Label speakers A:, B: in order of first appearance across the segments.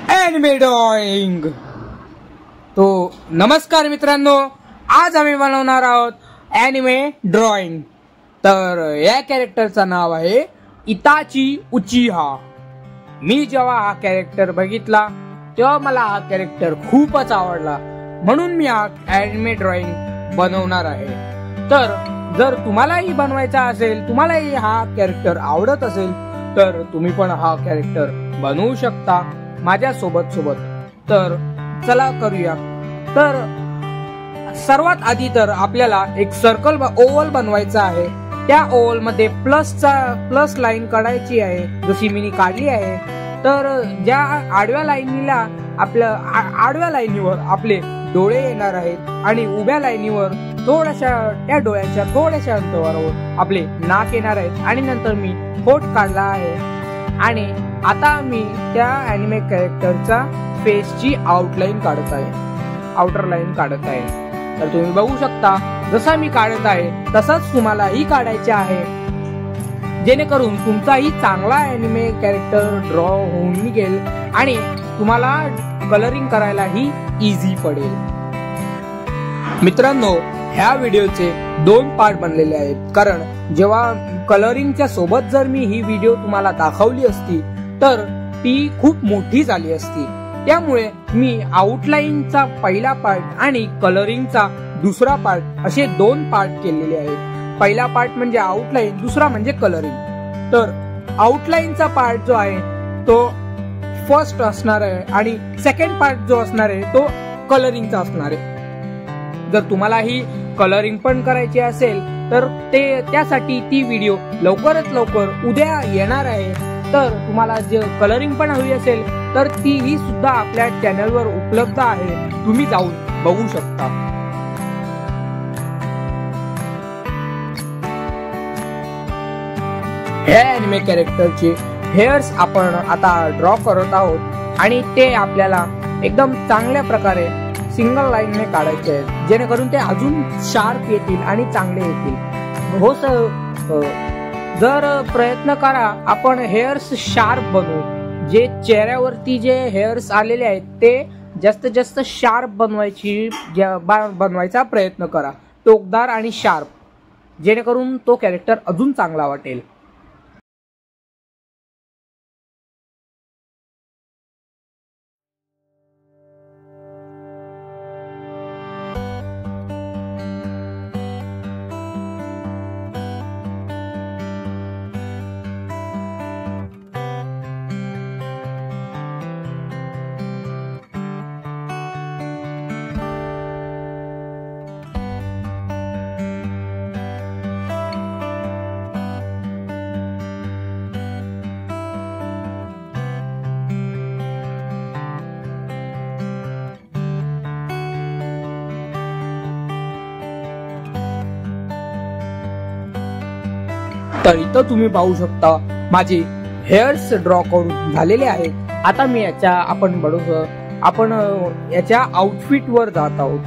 A: Anime drawing. तो नमस्कार मित्रांनो, आज आम्ही बनवणार आहोत एनिमे ड्रॉइंग। तर या कॅरेक्टरचं नाव आहे इताची उचिहा। मी जेव्हा हा कॅरेक्टर बघितला तेव्हा मला हा कॅरेक्टर खूपच आवडला, म्हणून मी हा एनिमे ड्रॉइंग बनवणार आहे। तर जर तुम्हालाही बनवायचा असेल, तुम्हालाही हा कॅरेक्टर आवडत असेल तर तुम्ही पण हा कॅरेक्टर बनवू शकता माझ्या सोबत। तर चला करूया। तर सर्वात आधी तर आपल्याला एक सर्कल ओव्हल बनवायचा आहे। त्या ओव्हल मध्ये प्लस लाईन काढायची आहे, जशी मी काढली आहे। तर ज्या आडव्या लाईनीवर आपले डोळे येणार आहेत आणि उभ्या लाईनीवर त्या डोळ्याच्या थोड्याशा अंतरावर आपले नाक येणार आहेत आणि नंतर मी होठ काढला आहे। आणि आता मी त्या एनिमे कॅरेक्टरचा फेसची आउटर लाईन काढत आहे। तर तुम्ही बघू शकता, जसा मी काढत आहे तसाच तुम्हालाही काढायचे आहे, जेणेकरून तुमचाही चांगला एनिमे कॅरेक्टर ड्रॉ होऊन निघेल आणि तुम्हाला कलरिंग करायलाही इझी पडेल। मित्रांनो, ह्या व्हिडिओचे 2 पार्ट बनलेले आहेत, कारण जेव्हा कलरिंगच्या सोबत जर मी ही व्हिडिओ तुम्हाला दाखवली असती तर ती खूप मोठी झाली असती। त्यामुळे मी आउटलाईनचा पहिला पार्ट आणि कलरिंगचा दुसरा पार्ट असे 2 पार्ट केलेले आहेत। पहिला पार्ट म्हणजे आउटलाईन, दुसरा म्हणजे कलरिंग। तर आउटलाईनचा पार्ट जो आहे तो फर्स्ट असणार आहे आणि सेकंड पार्ट जो असणार आहे तो कलरिंगचा असणार आहे। जर तुम्हालाही कलरिंग पण करायची असेल तर त्यासाठी ती व्हिडिओ लवकरात लवकर उद्या येणार आहे। तर तुम्हाला जे कलरिंग पण हवी असेल तर तीही सुद्धा आपल्या चॅनलवर उपलब्ध आहे, तुम्ही जाऊन बघू शकता। ह्या एनिमे कॅरेक्टरचे हेअर्स आपण आता ड्रॉ करत आहोत आणि ते आपल्याला एकदम चांगल्या प्रकारे सिंगल लाईनने काढायचे आहेत, जेणेकरून ते अजून शार्प येतील आणि चांगले येतील। हो सर, जर प्रयत्न करा आपण हेअर्स शार्प बनवू। जे चेहऱ्यावरती जे हेअर्स आलेले आहेत ते जास्तीत जास्त शार्प बनवायचा प्रयत्न करा, टोकदार आणि शार्प, जेणेकरून तो कॅरेक्टर अजून चांगला वाटेल। तर इथं तुम्ही पाहू शकता माझे हेअर्स ड्रॉ करून झालेले आहेत। आता मी आपण याच्या आउटफिट वर जात आहोत।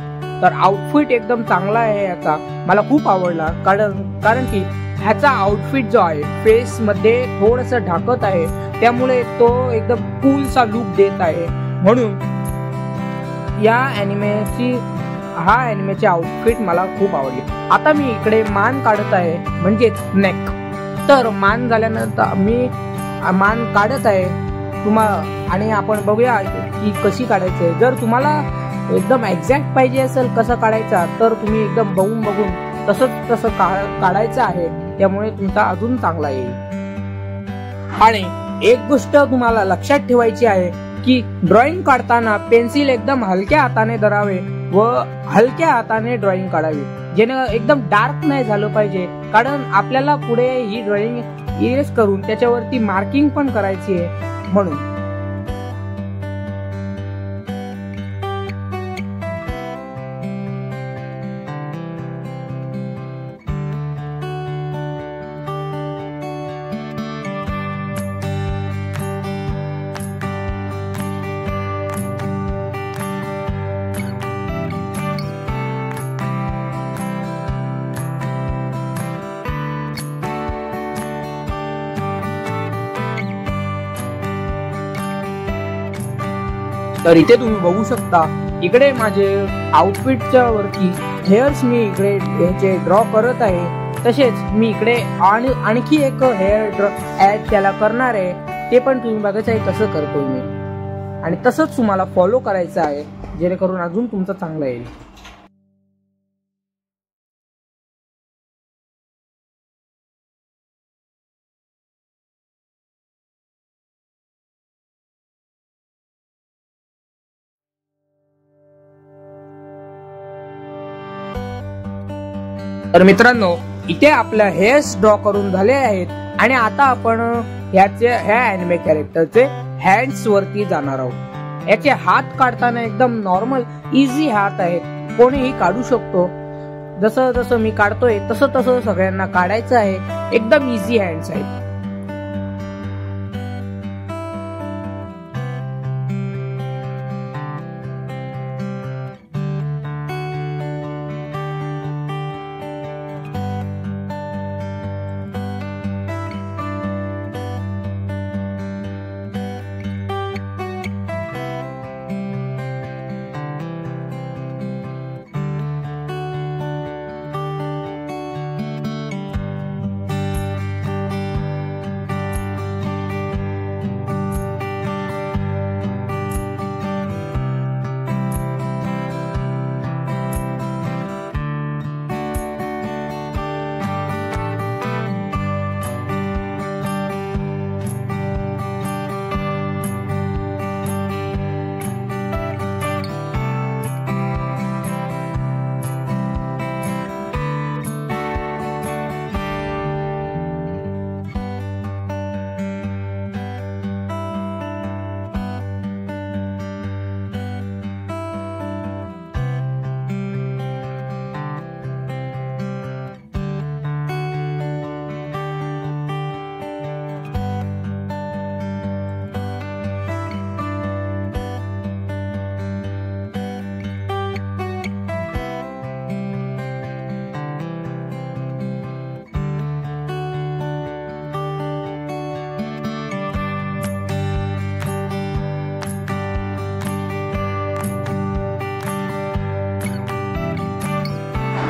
A: तर आउटफिट एकदम चांगला आहे याचा, मला खूप आवडला, कारण की ह्याचा आउटफिट जो आहे फेस मध्ये थोडस ढाकत आहे, त्यामुळे तो एकदम कूल सा लुक देत आहे। म्हणून हा एनिमेची आउटफिट मला खूप आवडली। आता मी इकडे मान काढत आहे, म्हणजेच नेक। तर मान झाल्यानंतर मी मान काढत आहे आणि आपण बघूया की कशी काढायची आहे। जर तुम्हाला एकदम एक्झॅक्ट पाहिजे असेल कसं काढायचा, तर तुम्ही एकदम बघून तसं काढायचं आहे, त्यामुळे तुमचा अजून चांगला येईल। आणि एक गोष्ट तुम्हाला लक्षात ठेवायची आहे की ड्रॉइंग काढताना पेन्सिल एकदम हलक्या हाताने धरावे व हलक्या हाताने ड्रॉइंग काढावी, जेणे एकदम डार्क नाही झालं पाहिजे, कारण आपल्याला पुढे ही ड्रॉइंग इरेज करून त्याच्यावरती मार्किंग पण करायची आहे, म्हणून। तर इथे तुम्ही बघू शकता, इकडे माझे आउटफिटच्या वरती हेअर्स मी इकडे याचे ड्रॉ करत आहे. तसेच मी इकडे आणखी एक हेअर ऍड त्याला करणार आहे, ते पण तुम्ही बघायचं आहे कसं करतोय मी. आणि तसंच तुम्हाला फॉलो करायचं आहे, जेणेकरून अजून तुमचं चांगलं येईल. तर मित्रांनो, इथे आपल्या हेअर्स ड्रॉ करून झाले आहेत आणि आता आपण ह्या अॅनिमे कॅरेक्टरचे हँड्स वरती जाणार आहोत. याचे हात काढताना एकदम नॉर्मल इझी हात आहेत, कोणीही काढू शकतो. जसं जसं मी काढतोय तसं तसं सगळ्यांना काढायचं आहे. एकदम इझी हँड्स आहेत.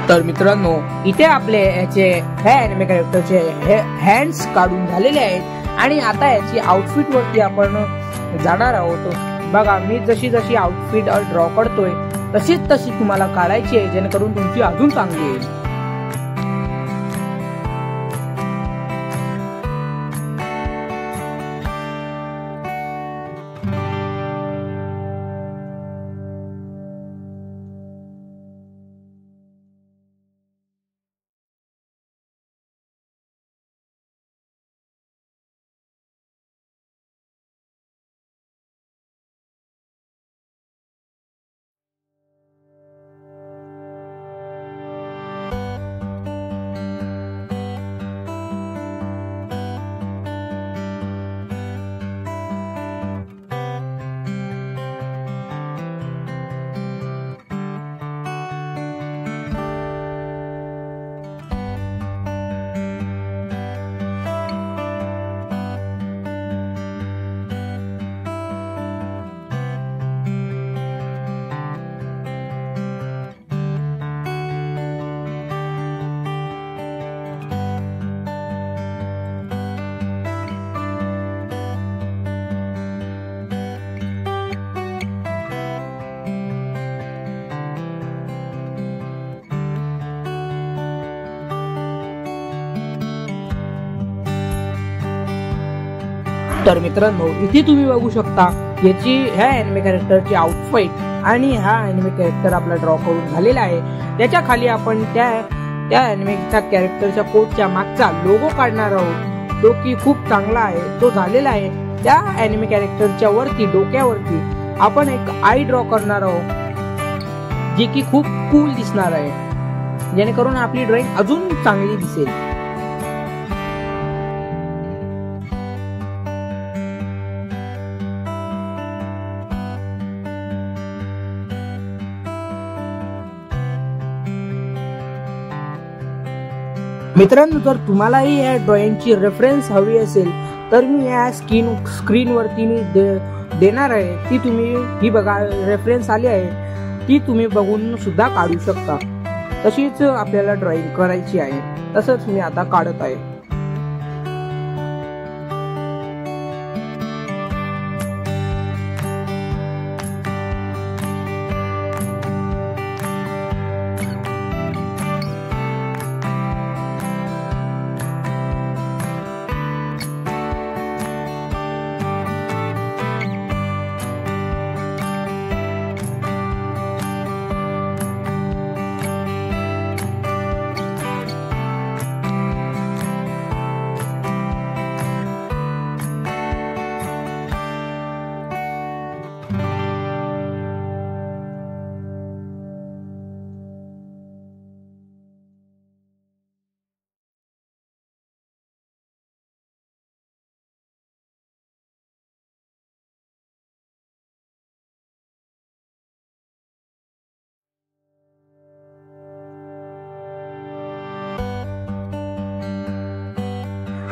A: तर मित्रांनो, इथे आपले ह्या अॅनिमे कॅरेक्टरचे हँड्स काढून झालेले आहेत आणि आता याची आउटफिट वरती आपण जाणार आहोत. बघा, मी जशी जशी आउटफिट ड्रॉ करतोय तशीच तशी तुम्हाला काढायची आहे, जेणेकरून तुमची अजून चांगली येईल. तर मित्रांनो, इथे तुम्ही बघू शकता ह्या अॅनिमे कॅरेक्टरची आउटफिट आणि हा अॅनिमे कॅरेक्टर आपला ड्रॉ करून झालेला आहे. त्याच्या खाली आपण त्या अॅनिमेच्या कॅरेक्टरच्या कोटच्या मागचा लोगो काढणार आहोत, जो की खूप चांगला आहे, तो झालेला आहे. त्या अॅनिमे कॅरेक्टरच्या वरती डोक्यावरती आपण एक आई ड्रॉ करणार आहोत, जी की खूप कूल दिसणार आहे, जेणेकरून आपली ड्रॉइंग अजून चांगली दिसेल. मित्रांनो, जर तुम्हालाही या ड्रॉइंगची रेफरन्स हवी असेल तर मी या स्क्रीनवरती मी देणार आहे ती तुम्ही ही बघा रेफरन्स आली आहे ती तुम्ही बघून सुद्धा काढू शकता। तशीच आपल्याला ड्रॉइंग करायची आहे, तसंच मी आता काढत आहे।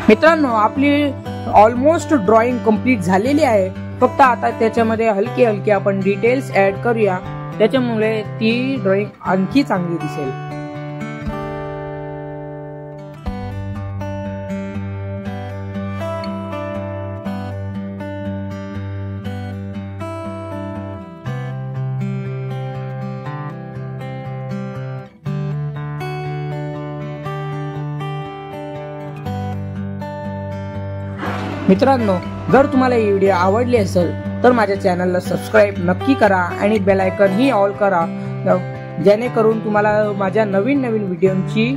A: मित्रांनो, आपली ऑलमोस्ट ड्रॉइंग कंप्लीट झालेली आहे। फक्त आता त्याच्यामध्ये हलके हलके आपण डिटेल्स ऍड करूया, त्याच्यामुळे ती ड्रॉइंग आणखी चांगली दिसेल। मित्रांनो, जर तुम्हाला ही व्हिडिओ आवडली असेल तर माझ्या चॅनलला सबस्क्राईब नक्की करा आणि बेल आयकॉन ही ऑल करा, जेणेकरून तुम्हाला माझ्या नवीन व्हिडिओची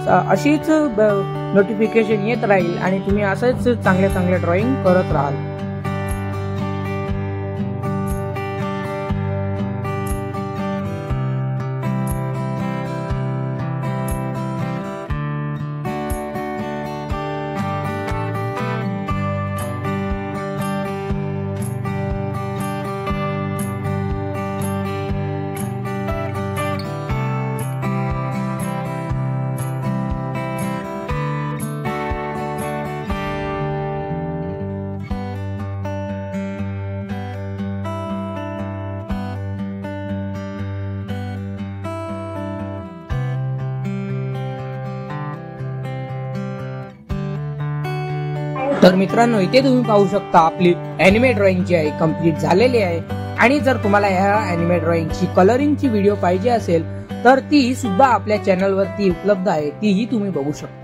A: अशीच नोटिफिकेशन येत राहील आणि तुम्ही असंच चांगले ड्रॉइंग करत राहाल। तर मित्रांनो, इथे तुम्ही पाहू शकता आपली अॅनिमे ड्रॉइंग जी आहे कंप्लीट झालेली आहे। आणि जर तुम्हाला ह्या अॅनिमे ड्रॉइंगची कलरिंगची व्हिडिओ पाहिजे असेल तर ती सुद्धा आपल्या चॅनलवरती उपलब्ध आहे, तीही तुम्ही बघू शकता।